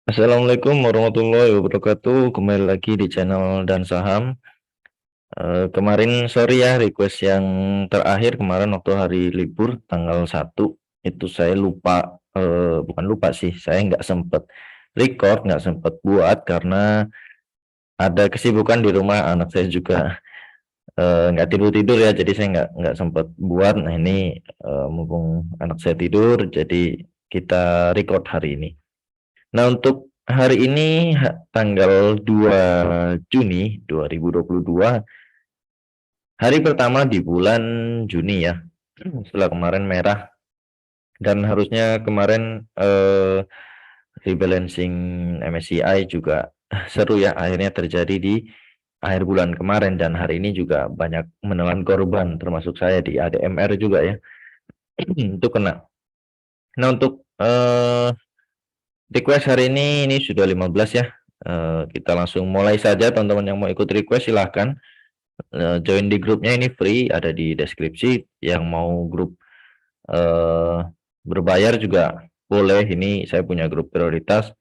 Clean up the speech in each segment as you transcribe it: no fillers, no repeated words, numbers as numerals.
Assalamualaikum warahmatullahi wabarakatuh. Kembali lagi di channel Dan Saham. Kemarin sorry ya, request yang terakhir kemarin waktu hari libur tanggal 1 itu saya lupa, bukan lupa sih, saya nggak sempet record, nggak sempet buat karena ada kesibukan di rumah, anak saya juga nggak tidur-tidur ya, jadi saya nggak sempet buat. Nah ini mumpung anak saya tidur, jadi kita record hari ini. Nah, untuk hari ini tanggal 2 Juni 2022, hari pertama di bulan Juni ya. Setelah kemarin merah dan harusnya kemarin rebalancing MSCI juga seru ya, akhirnya terjadi di akhir bulan kemarin dan hari ini juga banyak menelan korban termasuk saya di ADMR juga ya. Itu kena. Nah, untuk request hari ini sudah 15 ya. Kita langsung mulai saja, teman-teman yang mau ikut request silahkan join di grupnya, ini free, ada di deskripsi. Yang mau grup berbayar juga boleh, ini saya punya grup prioritas.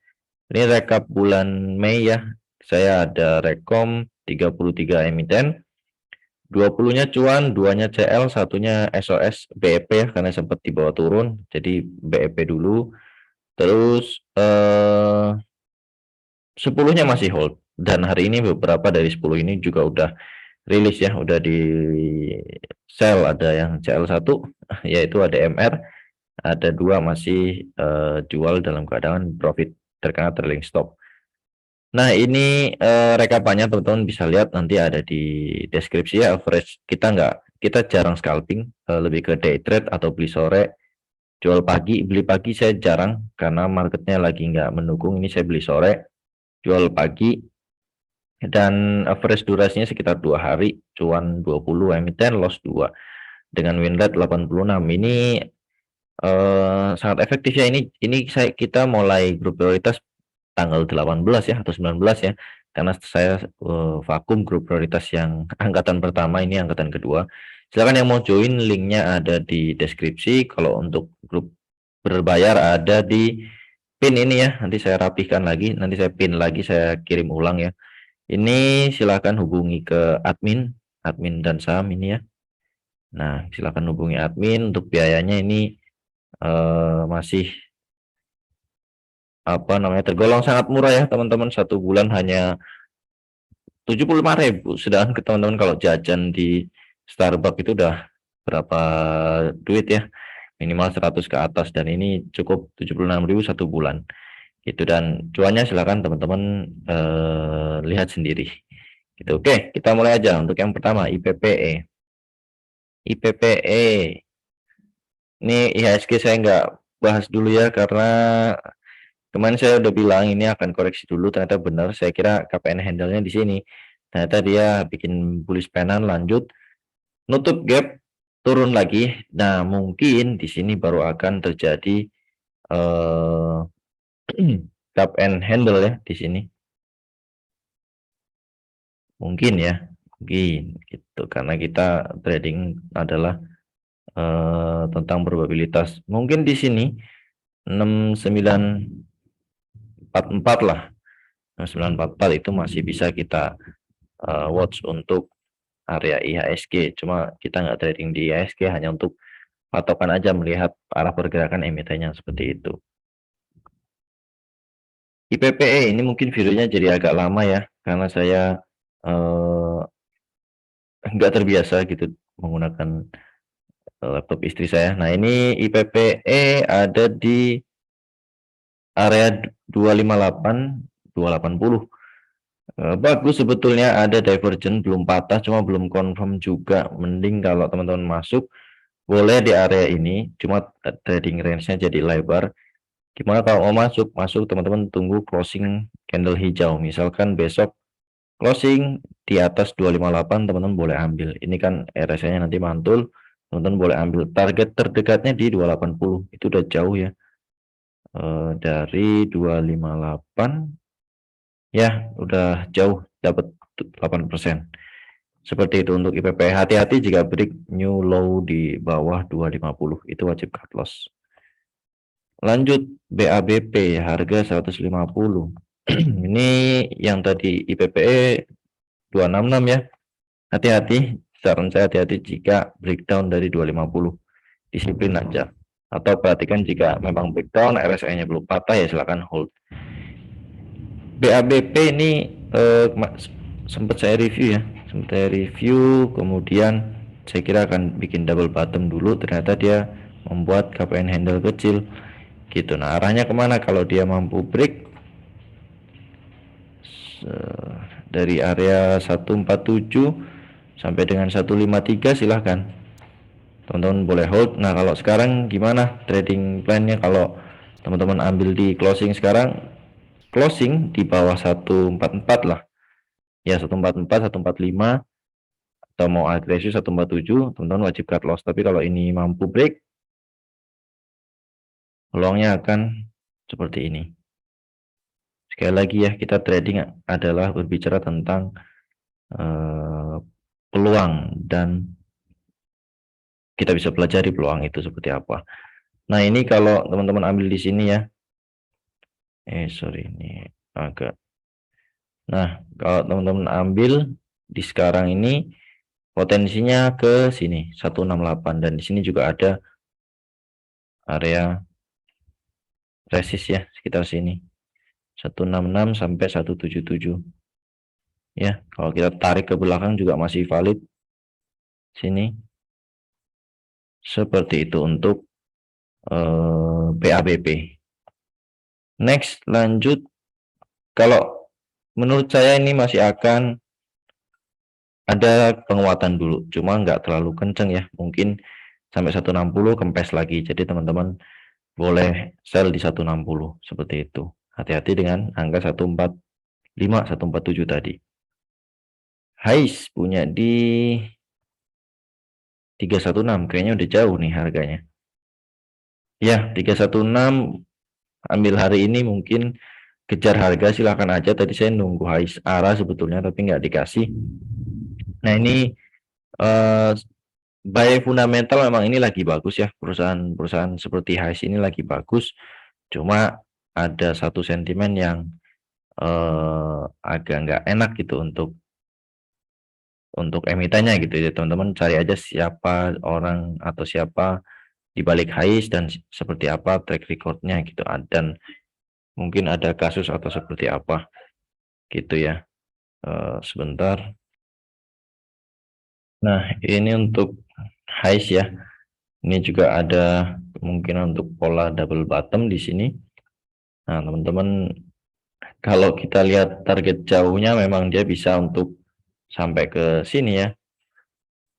Ini rekap bulan Mei ya, saya ada rekom 33 emiten, 20-nya cuan, 2-nya CL, 1-nya SOS BEP ya, karena sempat dibawa turun, jadi BEP dulu. Terus 10-nya masih hold, dan hari ini beberapa dari 10 ini juga udah rilis ya, udah di sell. Ada yang CL1 yaitu ADMR, ada 2 masih jual dalam keadaan profit terkena trailing stop. Nah ini rekapannya teman-teman bisa lihat, nanti ada di deskripsi ya. Average kita jarang scalping, lebih ke day trade atau beli sore jual pagi. Beli pagi saya jarang karena marketnya lagi nggak mendukung, ini saya beli sore jual pagi, dan average durasinya sekitar 2 hari, cuan 20, emiten loss 2 dengan win rate 86. Ini sangat efektif ya. Kita mulai grup prioritas tanggal 18 ya atau 19 ya, karena saya vakum grup prioritas yang angkatan pertama, ini angkatan kedua. Silakan yang mau join, linknya ada di deskripsi. Kalau untuk grup berbayar ada di pin ini ya, nanti saya rapihkan lagi, nanti saya pin lagi, saya kirim ulang ya. Ini silakan hubungi ke admin Dan Saham ini ya. Nah, silakan hubungi admin. Untuk biayanya ini masih tergolong sangat murah ya teman-teman. 1 bulan hanya 75.000. Sedangkan ke teman-teman kalau jajan di Starbucks itu udah berapa duit ya, minimal 100 ke atas, dan ini cukup 76.000 1 bulan gitu. Dan cuannya silakan teman-teman lihat sendiri gitu. Oke, kita mulai aja. Untuk yang pertama IPPE. Ini IHSG saya nggak bahas dulu ya, karena kemarin saya udah bilang ini akan koreksi dulu, ternyata benar. Saya kira KPN handle-nya di sini. Ternyata dia bikin bullish penan, lanjut nutup gap, turun lagi. Nah, mungkin di sini baru akan terjadi eh KPN handle ya di sini. Mungkin ya, mungkin gitu, karena kita trading adalah tentang probabilitas. Mungkin di sini 6944 lah. 6944 itu masih bisa kita watch untuk area IHSG. Cuma kita nggak trading di IHSG, hanya untuk patokan aja, melihat arah pergerakan emitennya seperti itu. IPPE ini mungkin videonya jadi agak lama ya, karena saya nggak terbiasa gitu menggunakan laptop istri saya. Nah ini IPPE ada di area 258 280. Bagus sebetulnya, ada divergent, belum patah, cuma belum confirm juga. Mending kalau teman-teman masuk boleh di area ini, cuma trading range-nya jadi lebar. Gimana kalau mau masuk? Masuk teman-teman tunggu closing candle hijau. Misalkan besok closing di atas 258, teman-teman boleh ambil. Ini kan RSI-nya nanti mantul, teman-teman boleh ambil. Target terdekatnya di 280, itu udah jauh ya. Dari 258 ya udah jauh, dapat 8%. Seperti itu untuk IPP. Hati-hati jika break new low di bawah 250, itu wajib cut loss. Lanjut BABP harga 150. Ini yang tadi IPPE 266 ya. Hati-hati, saran saya hati-hati jika breakdown dari 250. Disiplin aja. Atau perhatikan jika memang breakdown RSI-nya belum patah ya silakan hold. BABP ini sempat saya review ya. Sempat saya review, kemudian saya kira akan bikin double bottom dulu, ternyata dia membuat KPN handle kecil gitu. Nah, arahnya kemana kalau dia mampu break dari area 147 sampai dengan 153 silahkan teman-teman boleh hold. Nah, kalau sekarang gimana trading plan-nya? Kalau teman-teman ambil di closing sekarang, closing di bawah 144 lah ya, 144 145, atau mau agresif 147, teman-teman wajib cut loss. Tapi kalau ini mampu break, peluangnya akan seperti ini. Sekali lagi ya, kita trading adalah berbicara tentang peluang, dan kita bisa pelajari peluang itu seperti apa. Nah, ini kalau teman-teman ambil di sini ya, sorry ini agak. Nah, kalau teman-teman ambil di sekarang ini potensinya ke sini 168, dan di sini juga ada area resist ya sekitar sini 166 sampai 177 ya. Kalau kita tarik ke belakang juga masih valid sini seperti itu untuk BABP. Next, lanjut. Kalau menurut saya ini masih akan ada penguatan dulu, cuma nggak terlalu kenceng ya, mungkin sampai 160 kempes lagi. Jadi teman-teman boleh sell di 160 seperti itu. Hati-hati dengan angka 145 147 tadi. Highs punya di 316, kayaknya udah jauh nih harganya ya. 316 ambil hari ini, mungkin kejar harga silahkan aja. Tadi saya nunggu highs arah sebetulnya tapi nggak dikasih. Nah, ini by fundamental memang ini lagi bagus ya, perusahaan seperti highs ini lagi bagus. Cuma ada satu sentimen yang agak nggak enak gitu untuk emitennya gitu ya. Teman-teman cari aja siapa orang atau siapa di balik highs dan seperti apa track recordnya gitu, dan mungkin ada kasus atau seperti apa gitu ya. Sebentar. Nah, ini untuk highs ya. Ini juga ada kemungkinan untuk pola double bottom di sini. Nah, teman-teman, kalau kita lihat target jauhnya memang dia bisa untuk sampai ke sini ya.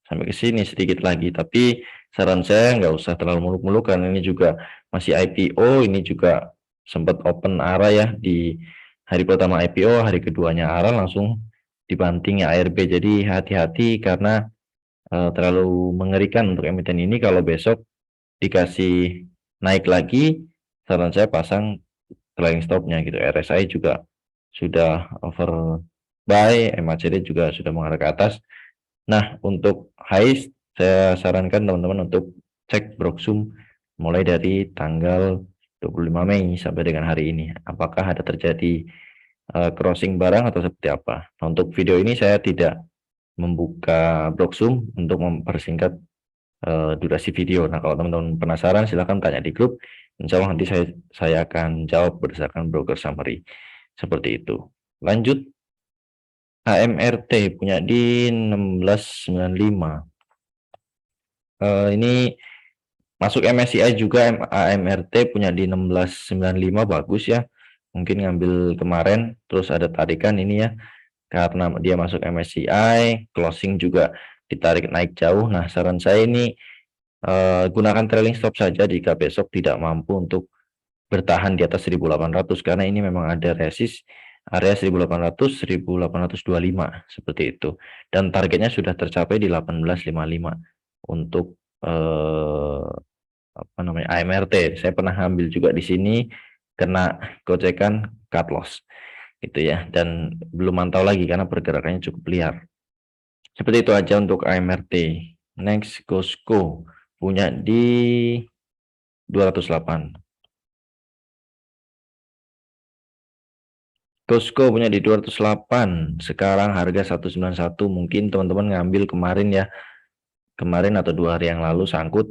Sampai ke sini sedikit lagi, tapi saran saya nggak usah terlalu muluk-muluk karena ini juga masih IPO. Ini juga sempat open arah ya di hari pertama IPO, hari keduanya arah langsung dibanting ya ARB. Jadi hati-hati karena terlalu mengerikan untuk emiten ini. Kalau besok dikasih naik lagi, saran saya pasang trailing stopnya gitu. RSI juga sudah over buy, MACD juga sudah mengarah ke atas. Nah, untuk highs saya sarankan teman-teman untuk cek Broksum mulai dari tanggal 25 Mei sampai dengan hari ini. Apakah ada terjadi crossing barang atau seperti apa. Nah, untuk video ini saya tidak membuka Broksum untuk mempersingkat durasi video. Nah, kalau teman-teman penasaran silahkan tanya di grup. Insya Allah nanti saya akan jawab berdasarkan broker summary seperti itu. Lanjut, AMRT punya di 1695. Ini masuk MSCI juga. AMRT punya di 1695, bagus ya. Mungkin ngambil kemarin terus ada tarikan ini ya, karena dia masuk MSCI, closing juga ditarik naik jauh. Nah, saran saya ini gunakan trailing stop saja jika besok tidak mampu untuk bertahan di atas 1800, karena ini memang ada resist area 1800 1825 seperti itu, dan targetnya sudah tercapai di 1855 untuk apa namanya AMRT. Saya pernah ambil juga di sini kena gocekan cut loss gitu ya, dan belum mantau lagi karena pergerakannya cukup liar. Seperti itu aja untuk AMRT. Next, Costco punya di 208. Costco punya di 208, sekarang harga 191. Mungkin teman-teman ngambil kemarin ya, kemarin atau 2 hari yang lalu sangkut.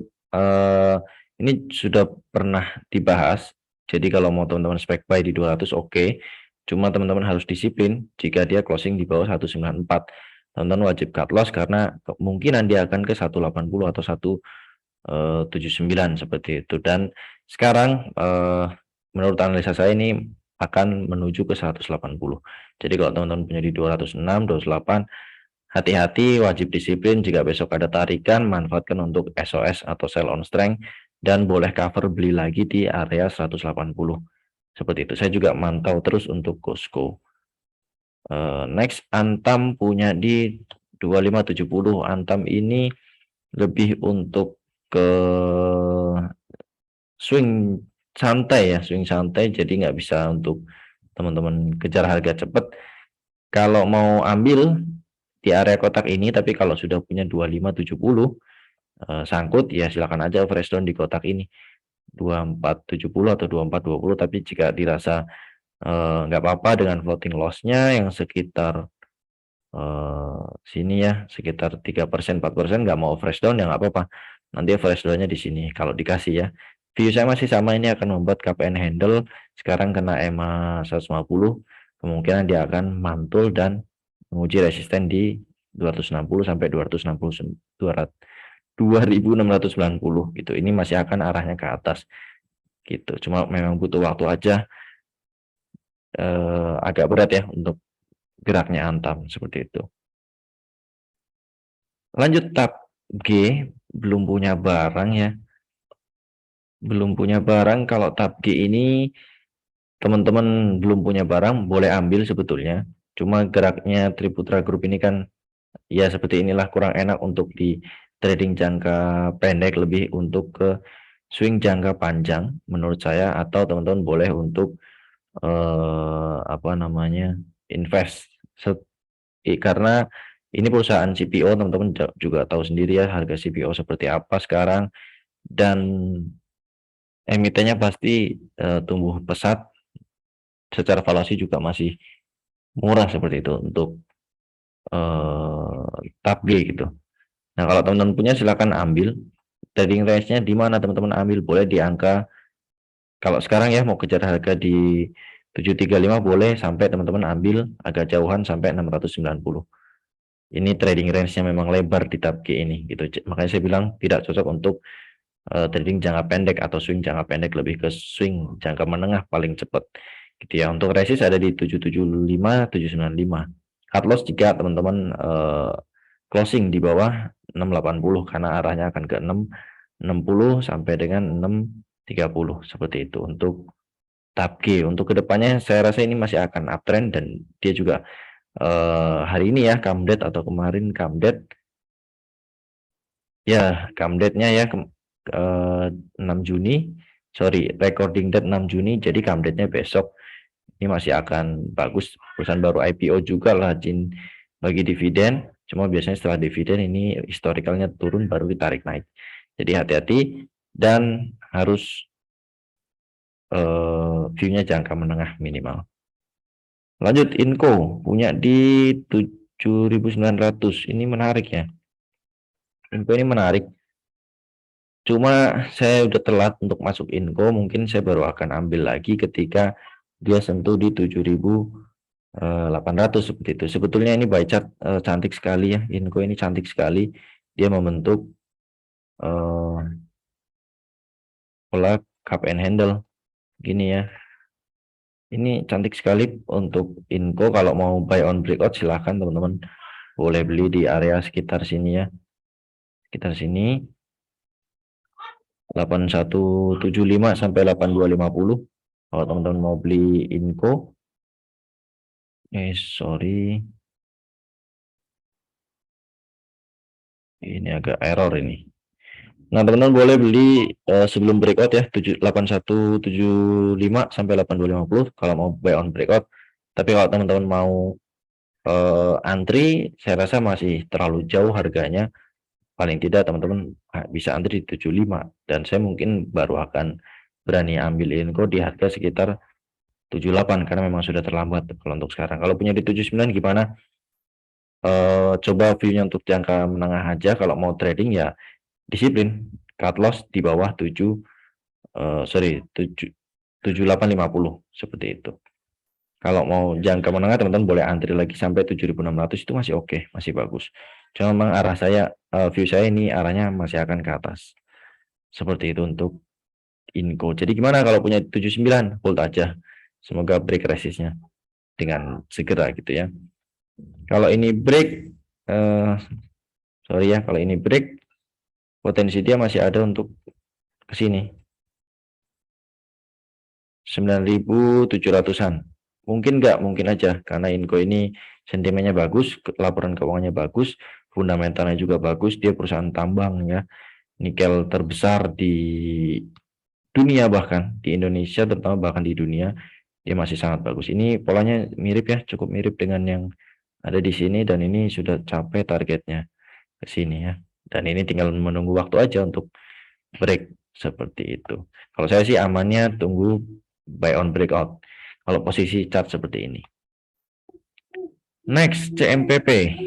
Ini sudah pernah dibahas, jadi kalau mau teman-teman spek buy di 200 oke. Cuma teman-teman harus disiplin jika dia closing di bawah 194. Teman-teman wajib cut loss karena kemungkinan dia akan ke 180 atau 179 seperti itu. Dan sekarang menurut analisa saya ini akan menuju ke 180. Jadi kalau teman-teman punya di 206, 208, hati-hati, wajib disiplin. Jika besok ada tarikan, manfaatkan untuk SOS atau sell on strength, dan boleh cover beli lagi di area 180. Seperti itu. Saya juga mantau terus untuk Costco. Next, Antam punya di 2570. Antam ini lebih untuk ke swing santai ya, swing santai, jadi nggak bisa untuk teman-teman kejar harga cepat. Kalau mau ambil di area kotak ini, tapi kalau sudah punya 2570 sangkut ya silakan aja fresh down di kotak ini 2470 atau 2420. Tapi jika dirasa nggak apa-apa dengan floating loss-nya yang sekitar sini ya, sekitar 3% 4%, nggak mau fresh down ya nggak apa-apa, nanti fresh down-nya di sini kalau dikasih ya. View saya masih sama, ini akan membuat KPN handle. Sekarang kena EMA 150, kemungkinan dia akan mantul dan menguji resisten di 260 sampai 260 2690 gitu. Ini masih akan arahnya ke atas gitu. Cuma memang butuh waktu aja, agak berat ya untuk geraknya Antam seperti itu. Lanjut tab G, belum punya barang ya. Belum punya barang. Kalau tab G ini teman-teman belum punya barang boleh ambil sebetulnya. Cuma geraknya Triputra Group ini kan ya seperti inilah, kurang enak untuk di trading jangka pendek, lebih untuk ke swing jangka panjang menurut saya. Atau teman-teman boleh untuk apa namanya, invest karena ini perusahaan CPO, teman-teman juga tahu sendiri ya harga CPO seperti apa sekarang, dan emitennya pasti tumbuh pesat, secara valuasi juga masih murah seperti itu untuk tab G gitu. Nah kalau teman-teman punya silakan ambil. Trading range-nya di mana teman-teman ambil, boleh di angka, kalau sekarang ya mau kejar harga di 735 boleh sampai teman-teman ambil agak jauhan sampai 690. Ini trading range-nya memang lebar di tab G ini gitu. Makanya saya bilang tidak cocok untuk trading jangka pendek atau swing jangka pendek, lebih ke swing jangka menengah paling cepat gitu ya. Untuk resist ada di 775, 795. Cut loss jika teman-teman closing di bawah 680 karena arahnya akan ke 660 sampai dengan 630 seperti itu untuk tab G. Untuk kedepannya saya rasa ini masih akan uptrend, dan dia juga hari ini ya come date atau kemarin come date ya, come date-nya ya 6 Juni, sorry, recording date 6 Juni, jadi come date-nya besok. Ini masih akan bagus, perusahaan baru IPO juga, rajin bagi dividen. Cuma biasanya setelah dividen ini historicalnya turun baru ditarik naik. Jadi hati-hati dan harus view-nya jangka menengah minimal. Lanjut, Inco punya di 7.900. Ini menarik ya. Inco ini menarik. Cuma saya udah telat untuk masuk Inco, mungkin saya baru akan ambil lagi ketika dia sentuh di 7.800 seperti itu. Sebetulnya ini buy chart cantik sekali ya, Inco ini cantik sekali. Dia membentuk pola cup and handle gini ya. Ini cantik sekali untuk Inco. Kalau mau buy on breakout silahkan teman-teman, boleh beli di area sekitar sini ya, sekitar sini 8175 sampai 8250 kalau teman-teman mau beli Inco. Sorry, ini agak error ini. Nah teman-teman boleh beli sebelum breakout ya, 8175 sampai 8250 kalau mau buy on breakout. Tapi kalau teman-teman mau antri, saya rasa masih terlalu jauh harganya. Paling tidak teman-teman bisa antri di 75, dan saya mungkin baru akan berani ambil Inco di harga sekitar 78 karena memang sudah terlambat kalau untuk sekarang. Kalau punya di 79 gimana? Coba view-nya untuk jangka menengah aja. Kalau mau trading ya disiplin, cut loss di bawah 7850 seperti itu. Kalau mau jangka menengah teman-teman boleh antri lagi sampai 7600 itu masih oke, masih bagus. Cuma memang arah saya, view saya ini arahnya masih akan ke atas. Seperti itu untuk Inco. Jadi gimana kalau punya 79 hold aja. Semoga break resistnya dengan segera gitu ya. Kalau ini break, sorry ya, kalau ini break potensi dia masih ada untuk ke sini 9.700-an. Mungkin nggak, mungkin aja karena Inco ini sentimennya bagus, laporan keuangannya bagus, fundamentalnya juga bagus, dia perusahaan tambang ya, nikel terbesar di dunia, bahkan di Indonesia terutama, bahkan di dunia dia masih sangat bagus. Ini polanya mirip ya, cukup mirip dengan yang ada di sini, dan ini sudah capai targetnya ke sini ya. Dan ini tinggal menunggu waktu aja untuk break seperti itu. Kalau saya sih amannya tunggu buy on breakout. Kalau posisi chart seperti ini. Next, CMPP.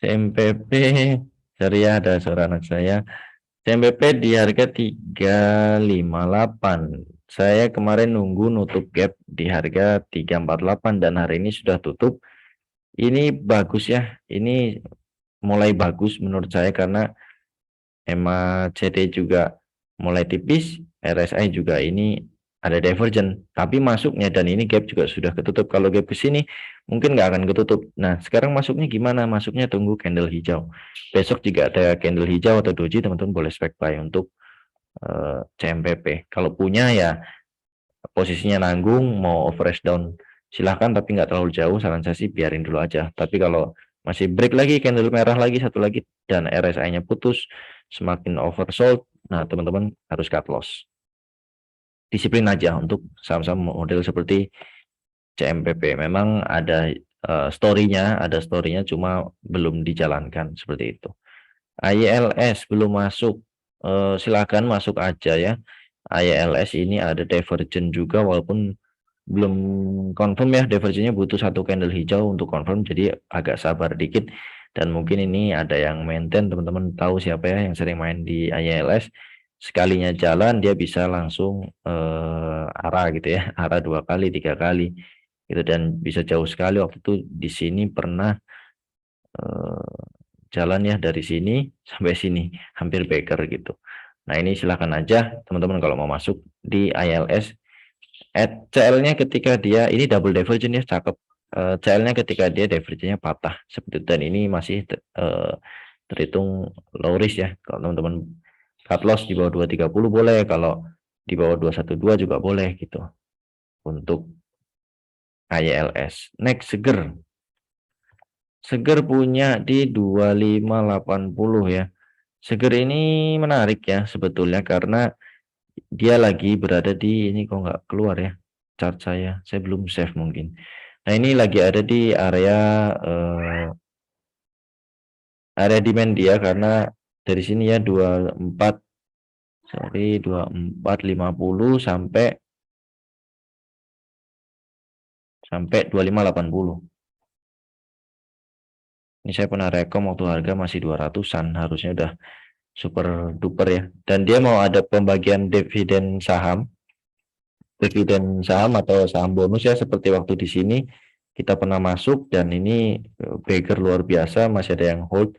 CMPP, sorry ya ada suara anak saya. CMPP di harga 358. Saya kemarin nunggu nutup gap di harga 348 dan hari ini sudah tutup. Ini bagus ya. Ini mulai bagus menurut saya karena EMA CD juga mulai tipis, RSI juga ini ada divergent, tapi masuknya dan ini gap juga sudah ketutup. Kalau gap ke sini mungkin nggak akan ketutup. Nah, sekarang masuknya gimana? Masuknya tunggu candle hijau. Besok jika ada candle hijau atau doji, teman-teman boleh spek buy untuk CMPP. Kalau punya ya posisinya nanggung, mau average down silahkan, tapi nggak terlalu jauh. Saran saya sih biarin dulu aja. Tapi kalau masih break lagi, candle merah lagi, satu lagi, dan RSI-nya putus, semakin oversold, nah teman-teman harus cut loss. Disiplin aja untuk saham-saham model seperti CMPP. Memang ada story-nya, cuma belum dijalankan seperti itu. ILS belum masuk, silahkan masuk aja ya. ILS ini ada divergent juga, walaupun belum confirm ya, divergennya butuh satu candle hijau untuk confirm, jadi agak sabar dikit. Dan mungkin ini ada yang maintain, teman-teman tahu siapa ya yang sering main di ILS, sekalinya jalan dia bisa langsung arah gitu ya, arah 2 kali 3 kali gitu, dan bisa jauh sekali. Waktu itu di sini pernah jalan ya dari sini sampai sini, hampir baker gitu. Nah ini silahkan aja teman-teman kalau mau masuk di ILS. CL-nya ketika dia ini double divergent ya, cakep. CL-nya ketika dia divergennya patah seperti itu, dan ini masih terhitung low risk ya. Kalau teman-teman cut loss di bawah 230 boleh, kalau di bawah 212 juga boleh gitu untuk ILS. Next, Seger punya di 2580 ya. Seger ini menarik ya sebetulnya karena dia lagi berada di ini, kok nggak keluar ya chart saya belum save mungkin. Nah ini lagi ada di area demand dia, karena dari sini ya 2450 sampai 2580. Ini saya pernah rekom waktu harga masih 200-an, harusnya udah super duper ya. Dan dia mau ada pembagian dividen saham atau saham bonus ya, seperti waktu di sini kita pernah masuk, dan ini bagger luar biasa, masih ada yang hold.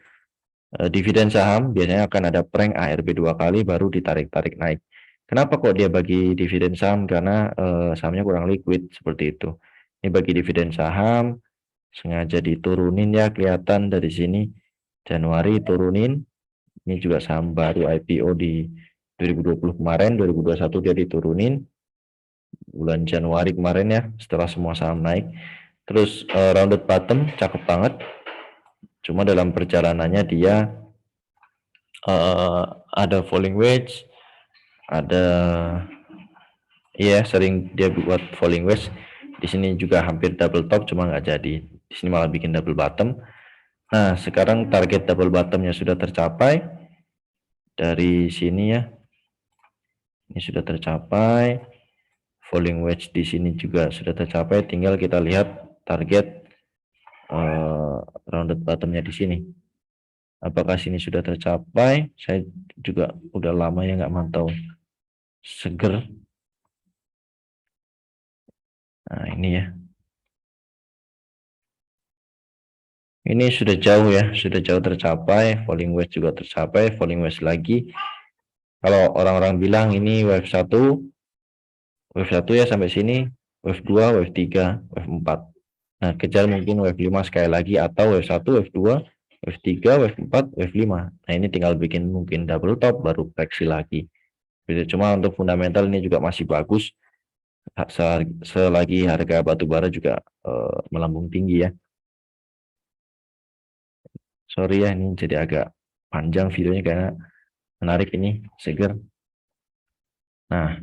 Dividen saham biasanya akan ada prank ARB 2 kali baru ditarik-tarik naik. Kenapa kok dia bagi dividen saham? Karena sahamnya kurang liquid seperti itu. Ini bagi dividen saham sengaja diturunin ya, kelihatan dari sini. Januari turunin. Ini juga saham baru IPO di 2020 kemarin, 2021 dia diturunin bulan Januari kemarin ya, setelah semua saham naik. Terus rounded bottom cakep banget. Cuma dalam perjalanannya dia ada falling wedge, ada ya sering dia buat falling wedge. Di sini juga hampir double top, cuma nggak jadi. Di sini malah bikin double bottom. Nah sekarang target double bottomnya sudah tercapai dari sini ya. Ini sudah tercapai. Falling wedge di sini juga sudah tercapai, tinggal kita lihat target rounded bottomnya di sini. Apakah sini sudah tercapai? Saya juga udah lama ya nggak mantau seger. Nah ini ya. Ini sudah jauh ya, sudah jauh tercapai. Falling wedge juga tercapai, falling wedge lagi. Kalau orang-orang bilang ini wave 1 ya sampai sini, wave 2, wave 3, wave 4. Nah, kejar mungkin wave 5 sekali lagi, atau wave 1, wave 2, wave 3, wave 4, wave 5. Nah, ini tinggal bikin mungkin double top baru koreksi lagi. Cuma untuk fundamental ini juga masih bagus. Selagi harga batubara juga melambung tinggi ya. Sorry ya, ini jadi agak panjang videonya karena menarik ini, seger. Nah,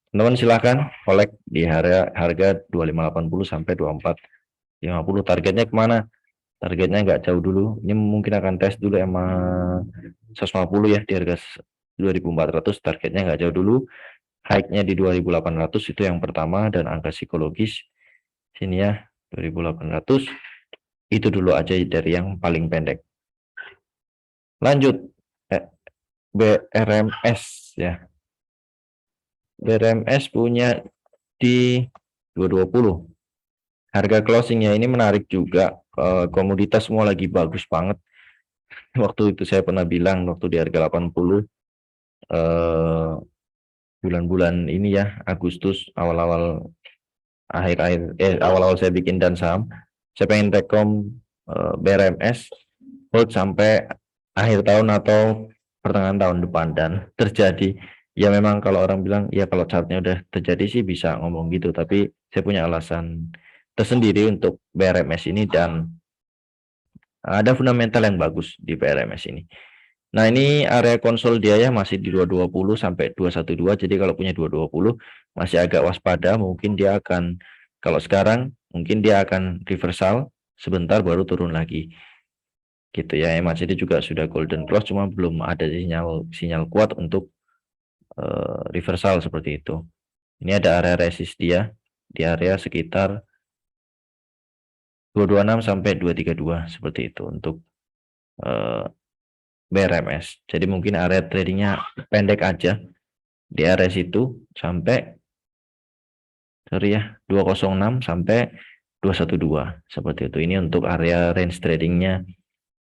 teman-teman silahkan collect di harga 2580 sampai 2450. Targetnya kemana? Targetnya nggak jauh dulu. Ini mungkin akan tes dulu emang 150 ya di harga 2400. Targetnya nggak jauh dulu. High-nya di 2800 itu yang pertama, dan angka psikologis sini ya 2800 itu dulu aja dari yang paling pendek. Lanjut BRMS ya. BRMS punya di 220. Harga closingnya ini menarik juga. Komoditas semua lagi bagus banget. Waktu itu saya pernah bilang waktu di harga 80, bulan-bulan ini ya, Agustus, awal-awal awal-awal saya bikin dan saham, saya pengen rekom BRMS hold sampai akhir tahun atau pertengahan tahun depan, dan terjadi. Ya memang kalau orang bilang ya kalau chartnya udah terjadi sih bisa ngomong gitu, tapi saya punya alasan tersendiri untuk BRMS ini, dan ada fundamental yang bagus di BRMS ini. Nah, ini area konsol dia ya masih di 220 sampai 212. Jadi kalau punya 220 masih agak waspada, mungkin dia akan, kalau sekarang mungkin dia akan reversal sebentar baru turun lagi. Gitu ya. MACD juga sudah golden cross, cuma belum ada sinyal kuat untuk reversal seperti itu. Ini ada area resist dia di area sekitar 226 sampai 232 seperti itu untuk BRMS. Jadi mungkin area tradingnya pendek aja di area situ sampai 206 sampai 212 seperti itu. Ini untuk area range tradingnya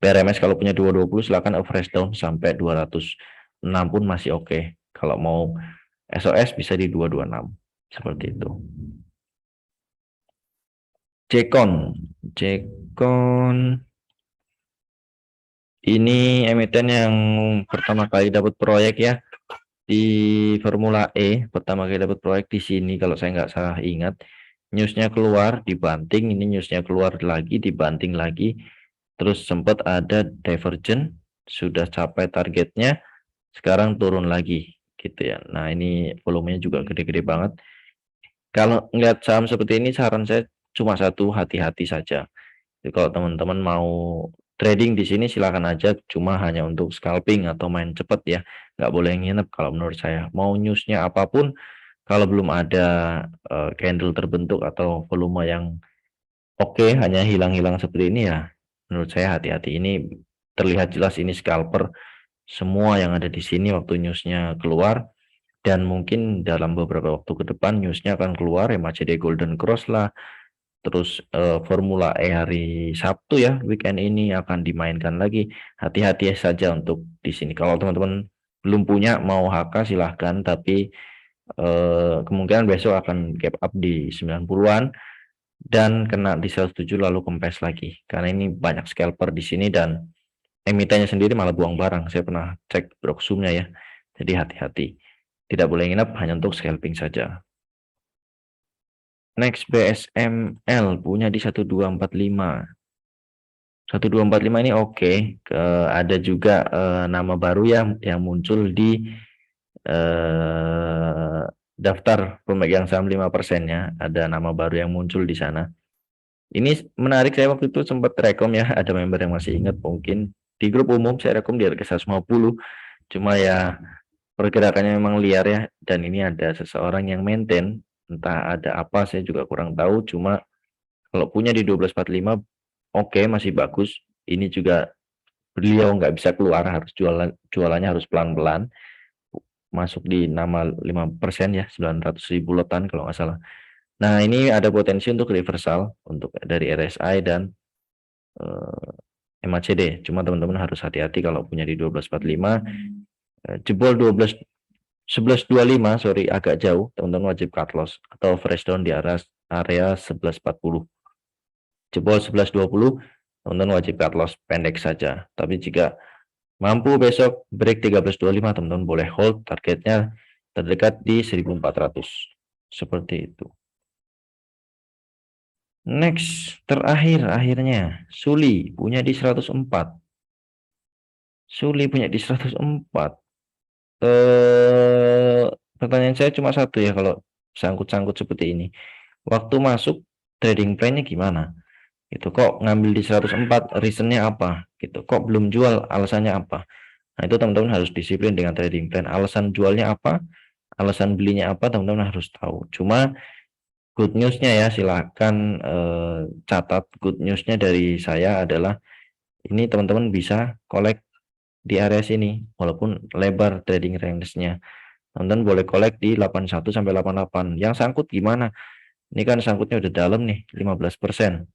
BRMS. Kalau punya 220 silakan average down sampai 206 pun masih oke. Kalau mau SOS bisa di 226 seperti itu. Jekon ini emiten yang pertama kali dapat proyek ya di Formula E, pertama kali dapat proyek di sini kalau saya nggak salah ingat. Newsnya keluar, dibanting, ini newsnya keluar lagi, dibanting lagi, terus sempat ada divergent, sudah capai targetnya, sekarang turun lagi gitu ya. Nah, ini volumenya juga gede-gede banget. Kalau ngeliat saham seperti ini, saran saya cuma satu, hati-hati saja. Jadi kalau teman-teman mau trading di sini silakan aja, cuma hanya untuk scalping atau main cepat ya, nggak boleh nginep kalau menurut saya. Mau newsnya apapun, kalau belum ada candle terbentuk atau volume yang oke, hanya hilang-hilang seperti ini ya, menurut saya hati-hati. Ini terlihat jelas ini scalper semua yang ada di sini waktu newsnya keluar, dan mungkin dalam beberapa waktu ke depan newsnya akan keluar MACD Golden Cross lah. Terus Formula E hari Sabtu ya, weekend ini akan dimainkan lagi. Hati-hati saja untuk di sini. Kalau teman-teman belum punya mau HK silahkan, tapi kemungkinan besok akan gap up di 90-an dan kena di 107 lalu kempes lagi. Karena ini banyak scalper di sini dan emitennya sendiri malah buang barang. Saya pernah cek Broksumnya ya. Jadi hati-hati. Tidak boleh nginep, hanya untuk scalping saja. Next BSML punya di 1245. 1245 ini oke. Ada juga nama baru yang muncul di daftar pemegang saham 5%-nya. Ada nama baru yang muncul di sana. Ini menarik, saya waktu itu sempat rekom ya, ada member yang masih ingat mungkin. Di grup umum saya rekom di harga 150. Cuma ya pergerakannya memang liar ya, dan ini ada seseorang yang maintain, entah ada apa saya juga kurang tahu, cuma kalau punya di 12.45 oke, masih bagus. Ini juga beliau nggak bisa keluar, harus jualannya harus pelan-pelan, masuk di nama 5% ya, 900.000 lotan kalau nggak salah. Nah, ini ada potensi untuk reversal untuk dari RSI dan MACD. Cuma teman-teman harus hati-hati kalau punya di 12.45, jebol 11.25, sorry, agak jauh, teman-teman wajib cut loss atau fresh down di area 11.40. Jebol 11.20, teman-teman wajib cut loss pendek saja. Tapi jika mampu besok break 13.25, teman-teman boleh hold, targetnya terdekat di 1.400. Seperti itu. Next, akhirnya Suli punya di 104. Suli punya di 104. Pertanyaan saya cuma satu ya, kalau sangkut-sangkut seperti ini. Waktu masuk trading plan-nya gimana? Itu kok ngambil di 104, reasonnya apa? Gitu. Kok belum jual, alasannya apa? Nah, itu teman-teman harus disiplin dengan trading plan. Alasan jualnya apa? Alasan belinya apa? Teman-teman harus tahu. Cuma good news-nya ya, silakan catat good news-nya dari saya adalah ini teman-teman bisa collect di area sini walaupun lebar trading range-nya. Teman-teman boleh collect di 81 sampai 88. Yang sangkut gimana? Ini kan sangkutnya udah dalam nih, 15%.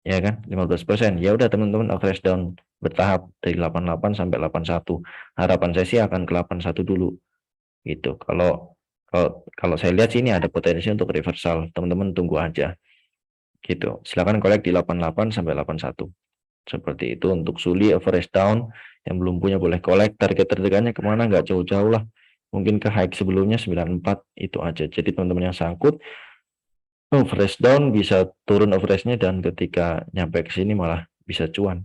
Ya kan? 15%. Ya udah teman-teman average down bertahap dari 88 sampai 81. Harapan saya sih akan ke 81 dulu. Gitu. Kalau saya lihat sini ada potensi untuk reversal. Teman-teman tunggu aja. Gitu. Silakan collect di 88 sampai 81. Seperti itu untuk Suli average down. Yang belum punya boleh collect. Target terdekatnya kemana? Nggak jauh-jauh lah. Mungkin ke high sebelumnya 94 itu aja. Jadi teman-teman yang sangkut average down bisa turun average-nya, dan ketika nyampe ke sini malah bisa cuan.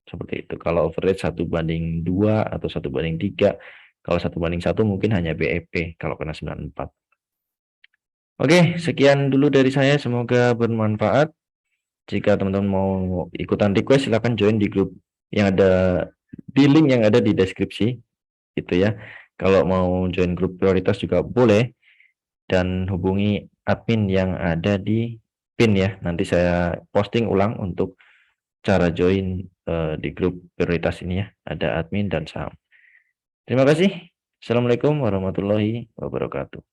Seperti itu. Kalau average 1/2 atau 1/3, kalau 1/1 mungkin hanya BEP kalau kena 94. Oke, sekian dulu dari saya, semoga bermanfaat. Jika teman-teman mau ikutan request, silahkan join di grup yang ada di link yang ada di deskripsi gitu ya. Kalau mau join grup prioritas juga boleh, dan hubungi admin yang ada di pin ya. Nanti saya posting ulang untuk cara join di grup prioritas ini ya. Ada admin dan saham. Terima kasih. Assalamualaikum warahmatullahi wabarakatuh.